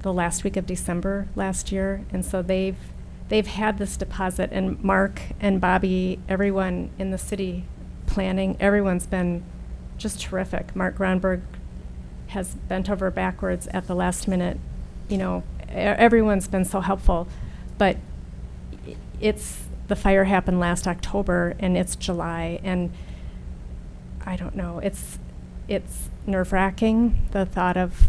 the last week of December last year, and so they've had this deposit, and Mark and Bobby, everyone in the city planning, everyone's been just terrific. Mark Gronberg has bent over backwards at the last minute. You know, everyone's been so helpful, but the fire happened last October, and it's July, and I don't know, it's nerve-wracking, the thought of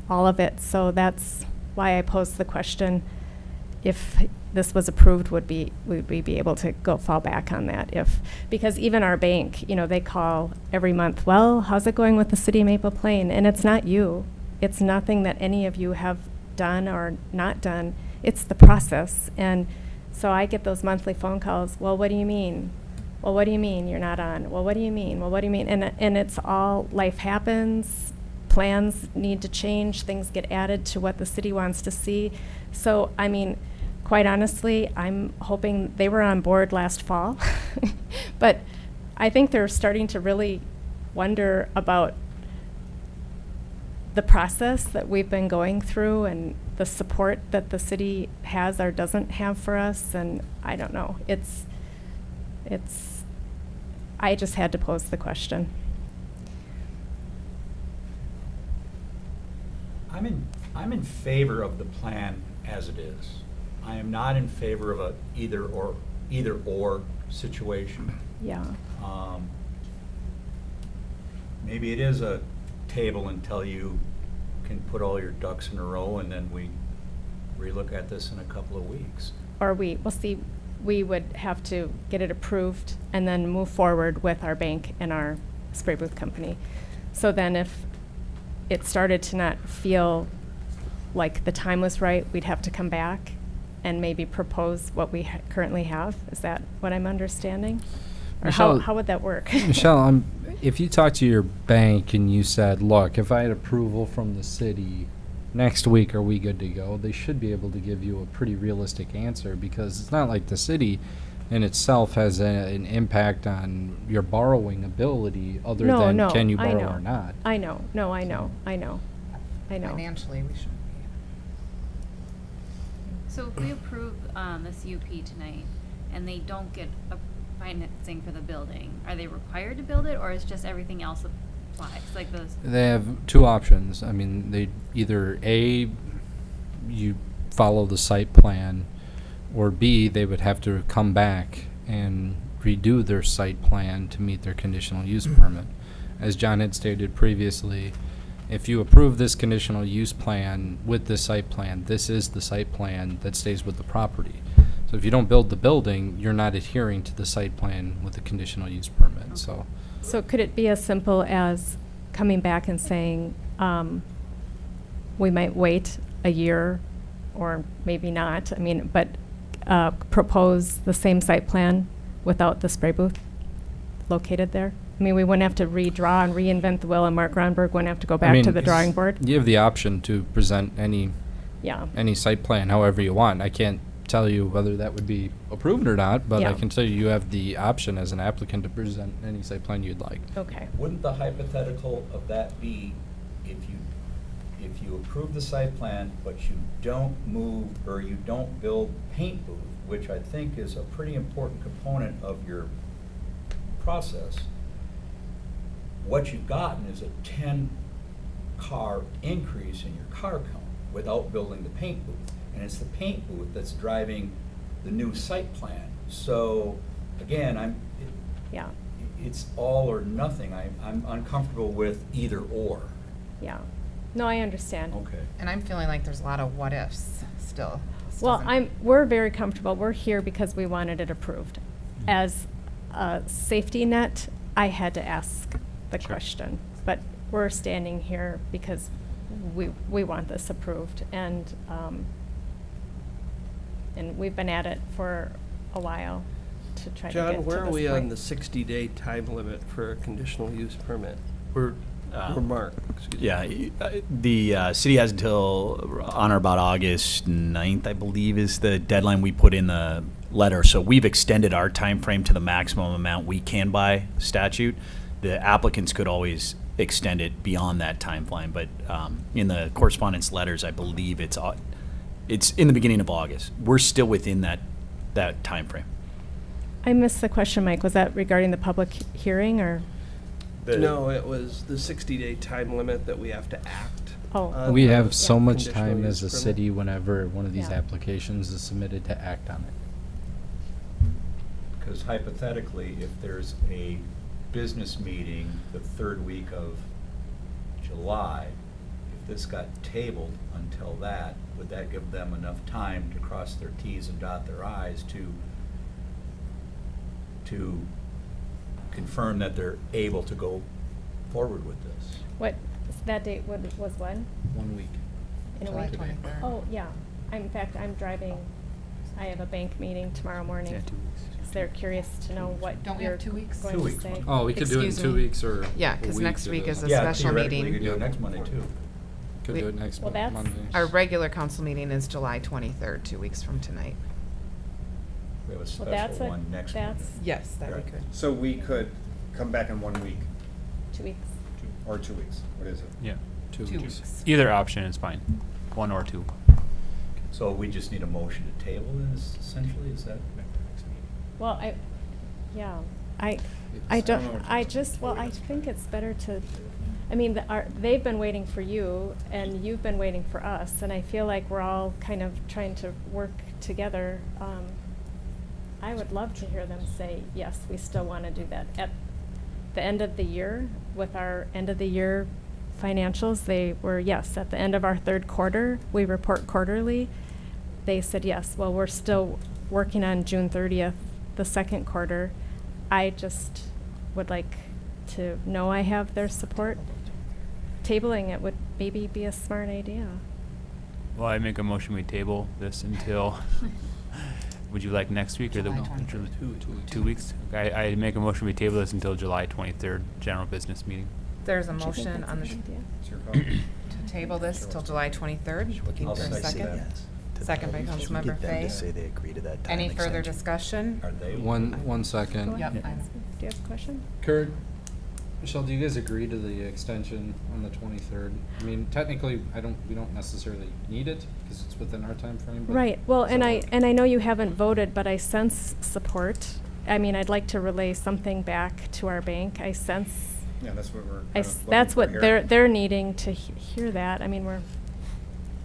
all of it. So that's why I posed the question, if this was approved, would we be able to fall back on that? Because even our bank, you know, they call every month, well, how's it going with the city of Maple Plain? And it's not you. It's nothing that any of you have done or not done. It's the process. And so I get those monthly phone calls, well, what do you mean? Well, what do you mean you're not on? Well, what do you mean? Well, what do you mean? And it's all, life happens, plans need to change, things get added to what the city wants to see. So, I mean, quite honestly, I'm hoping they were on board last fall, but I think they're starting to really wonder about the process that we've been going through and the support that the city has or doesn't have for us. And I don't know, I just had to pose the question. I'm in favor of the plan as it is. I am not in favor of a either or situation. Yeah. Maybe it is a table until you can put all your ducks in a row, and then we relook at this in a couple of weeks. Or we would have to get it approved and then move forward with our bank and our spray booth company. So then if it started to not feel like the time was right, we'd have to come back and maybe propose what we currently have. Is that what I'm understanding? Or Michelle, how would that work? Michelle, if you talk to your bank and you said, look, if I had approval from the city next week, are we good to go? They should be able to give you a pretty realistic answer, because it's not like the city in itself has an impact on your borrowing ability other than can you borrow or not. I know. No, I know. Financially, we shouldn't be. So if we approve this UP tonight and they don't get a financing for the building, are they required to build it, or is just everything else applies? Like those? They have two options. I mean, they either A, you follow the site plan, or B, they would have to come back and redo their site plan to meet their conditional use permit. As John had stated previously, if you approve this conditional use plan with this site plan, this is the site plan that stays with the property. So if you don't build the building, you're not adhering to the site plan with the conditional use permit. Okay. So could it be as simple as coming back and saying, we might wait a year or maybe not, I mean, but propose the same site plan without the spray booth located there? I mean, we wouldn't have to redraw and reinvent the wheel, and Mark Gronberg wouldn't have to go back to the drawing board? You have the option to present any site plan however you want. I can't tell you whether that would be approved or not, but I can tell you have the option as an applicant to present any site plan you'd like. Okay. Wouldn't the hypothetical of that be if you approve the site plan but you don't move or you don't build paint booth, which I think is a pretty important component of your process, what you've gotten is a 10-car increase in your car count without building the paint booth. And it's the paint booth that's driving the new site plan. So, again, it's all or nothing. I'm uncomfortable with either or. Yeah. No, I understand. Okay. And I'm feeling like there's a lot of what ifs still. This Well, doesn't- we're very comfortable. We're here because we wanted it approved. As a safety net, I had to ask the question, but we're standing here because we want this approved, and we've been at it for a while to try to get to this John, where are we point. on the 60-day time limit for a conditional use permit? Or Mark, excuse me. Yeah, the city has until on or about August 9th, I believe, is the deadline we put in the letter. So we've extended our time frame to the maximum amount we can by statute. The applicants could always extend it beyond that timeline. But in the correspondence letters, I believe it's in the beginning of August. We're still within that timeframe. I missed the question, Mike. Was that regarding the public hearing or? No, it was the 60-day time limit that we have to act. Oh. on We the have so much conditional time use as a permit. city whenever one of these Yeah. applications is submitted to act on it. Because hypothetically, if there's a business meeting the third week of July, if this got tabled until that, would that give them enough time to cross their Ts and dot their Is to confirm that they're able to go forward with this? What, that date was when? 1 week. In a July week? 23rd. Oh, yeah. In fact, I'm driving, I have a bank meeting tomorrow morning. Yeah, 2 weeks. Because they're curious to know what Don't we you're have 2 weeks? going 2 to weeks. say. Oh, we could do it in Excuse 2 me. weeks or Yeah, a 'cause week next or week the- is a Yeah, special theoretically, meeting. we could do it next Monday too. Could do it next Well, that's- Monday. Our regular council meeting is July 23rd, 2 weeks from tonight. We have a Well, that's special a- one next Monday. that's Yes, that we Right. could. So we could come back in 1 week 2 weeks. or 2 weeks. What is it? Yeah. 2 2 weeks. weeks. Either option is fine, 1 or 2. So we just need a motion to table this, essentially, is that? Well, yeah, I I don't, don't know what I you're just, well, I think it's better to, I mean, they've been waiting for you, and you've been waiting for us, and I feel like we're all kind of trying to work together. I would love to hear them say, yes, we still want to do that. At the end of the year, with our end of the year financials, they were, yes, at the end of our third quarter, we report quarterly. They said, yes, well, we're still working on June 30th, the second quarter. I just would like to know I have their support. Tabling it would maybe be a smart idea. Well, I make a motion we table this until, would you like next week or the? July 23rd. 2 weeks? Okay, I make a motion we table this until July 23rd, general business meeting. There's a Don't you think motion that's on a the, good idea? It's your call. to table this till July 23rd. Looking I'll for a second second. that. Second by Councilmember Fay. they agree to that Any further discussion? Are they? One second. Go Yep, ahead. I'm- Do you have a question? Kurt, Michelle, do you guys agree to the extension on the 23rd? I mean, technically, we don't necessarily need it because it's within our time frame. But Right, well, does and that I work? know you haven't voted, but I sense support. I mean, I'd like to relay something back to our bank. I sense, Yeah, that's what we're kind I of s- looking that's for what here. they're needing to hear that. I mean,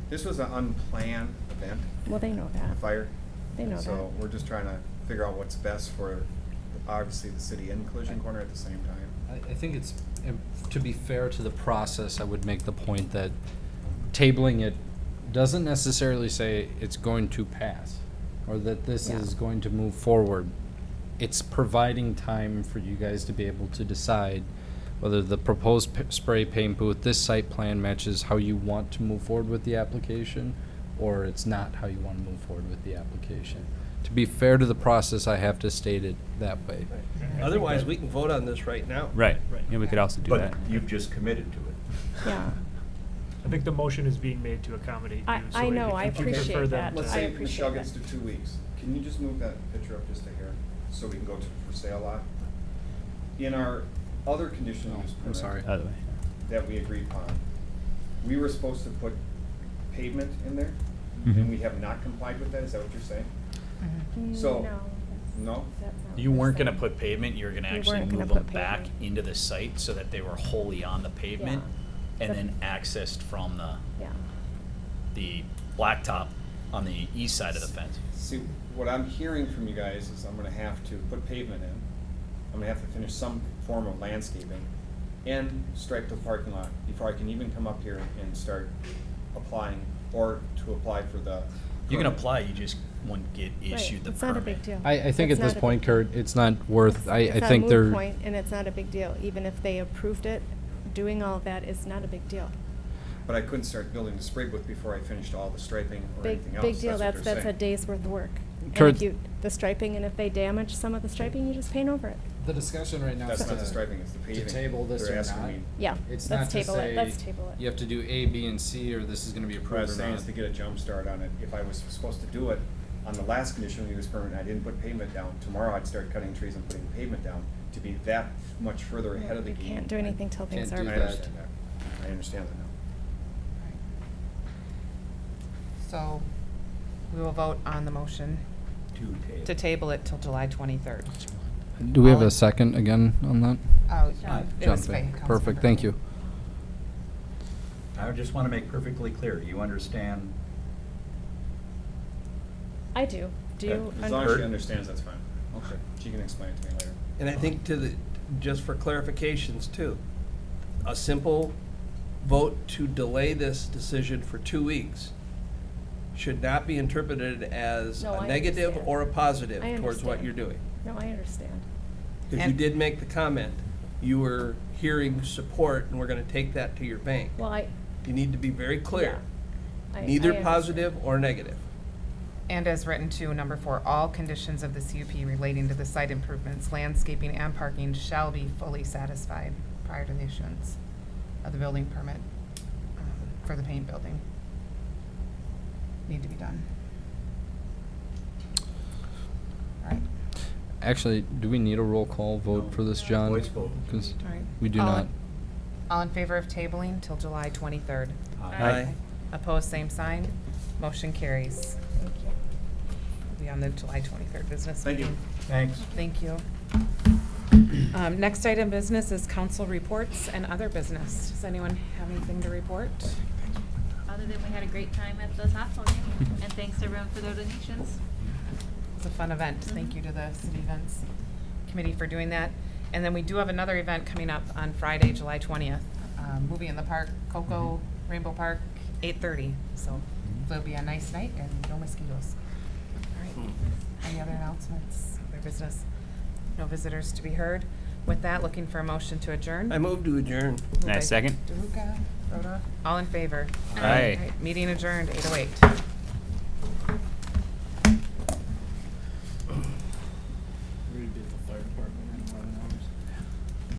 This was an unplanned event, well, they know the that. fire. They know So that. we're just trying to figure out what's best for, obviously, the city and Collision Corner at the same time. I think it's, to be fair to the process, I would make the point that tabling it doesn't necessarily say it's going to pass or that this Yeah. is going to move forward. It's providing time for you guys to be able to decide whether the proposed spray paint booth, this site plan matches how you want to move forward with the application, or it's not how you want to move forward with the application. To be fair to the process, I have to state it that way. Otherwise, we can vote on this right now. Right, and we could also do But that. you've just committed to it. Yeah. I think the motion is being made to accommodate you. so I know, if I you prefer appreciate them that. to- Let's I say appreciate Michelle that. gets to 2 weeks. Can you just move that picture up just to here, so we can go to the for sale lot? In our other conditional use I'm permit. sorry. Other way. That we agreed upon, we were supposed to put pavement in there, Mhm. and we have not complied with that, is that what you're saying? Mhm. So- No. No? That's not You what weren't we're gonna saying. put pavement, you were gonna We actually weren't gonna move them put back pavement. into the site so that they were wholly on the pavement Yeah. and So- then accessed from Yeah. the blacktop on the east side of the fence. See, what I'm hearing from you guys is I'm gonna have to put pavement in, I'm gonna have to finish some form of landscaping, and stripe the parking lot before I can even come up here and start applying, or to apply for the. You can permit. apply, you just won't get Right, issued the permit. It's not a big deal. I think It's at this not a point, big- Kurt, it's not worth, I It's not a think moot they're. point, and it's not a big deal. Even if they approved it, doing all of that is not a big deal. But I couldn't start building the spray booth before I finished all the striping or Big, anything else. big deal. what That's they're a saying. day's worth of work. And Kurt- if you, the striping, and if they damage some of the striping, you just paint over it. The discussion right now is That's not to- the striping, it's the to paving. table this They're or asking not. me- Yeah, It's let's not to table it. say Let's table it. you have to do A, B, and C, or this is gonna be What I approved was or saying not. is to get a jump start on it, if I was supposed to do it on the last conditional use permit and I didn't put pavement down, tomorrow I'd start cutting trees and putting pavement down. to be that much further ahead of the You game. can't do anything till things Can't are do I that. approved. understand that. I understand that now. So we will vote on the motion to table it till July 23rd. Do we have All in- a second again on that? Oh, John. it was John, Faye, perfect, Councilmember thank Faye. you. I just want to make perfectly clear, you understand? I do. Do you? As long as Kurt? she understands, that's fine. Okay. She can explain it to me later. And I think just for clarifications too, a simple vote to delay this decision for 2 weeks should not be interpreted as No, a I negative understand. or a positive I towards what understand. you're doing. No, I understand. Because you And- did make the comment, you were hearing support and we're gonna take that to your bank. Well, You need to be very clear, I neither understand. positive or negative. And as written to number 4, all conditions of the CUP relating to the site improvements, landscaping, and parking shall be fully satisfied prior to the issuance of the building permit for the paint building. Need to be done. All right. Actually, do we need a roll call vote for this, John? Voice vote. Because All right. we do All not. in- All in favor of tabling till July 23rd? Aye. Opposed, same sign. Motion carries. Thank you. We'll be on the July 23rd business Thank you. meeting. Thanks. Thank you. Next item of business is council reports and other business. Does anyone have anything to report? Other than we had a great time at the softball game, and thanks to everyone for their donations. It was a fun event. Thank you to the city events committee for doing that. And then we do have another event coming up on Friday, July 20th. Movie in the park, Cocoa Rainbow Park, 8:30. So it'll be a nice night and no mosquitoes. All right. Any other announcements, other business? No visitors to be heard. With that, looking for a motion to adjourn. I move to adjourn. Moved by Second? DeLuca, Rhoda. All in favor? Aye. All right, meeting adjourned, 8:08.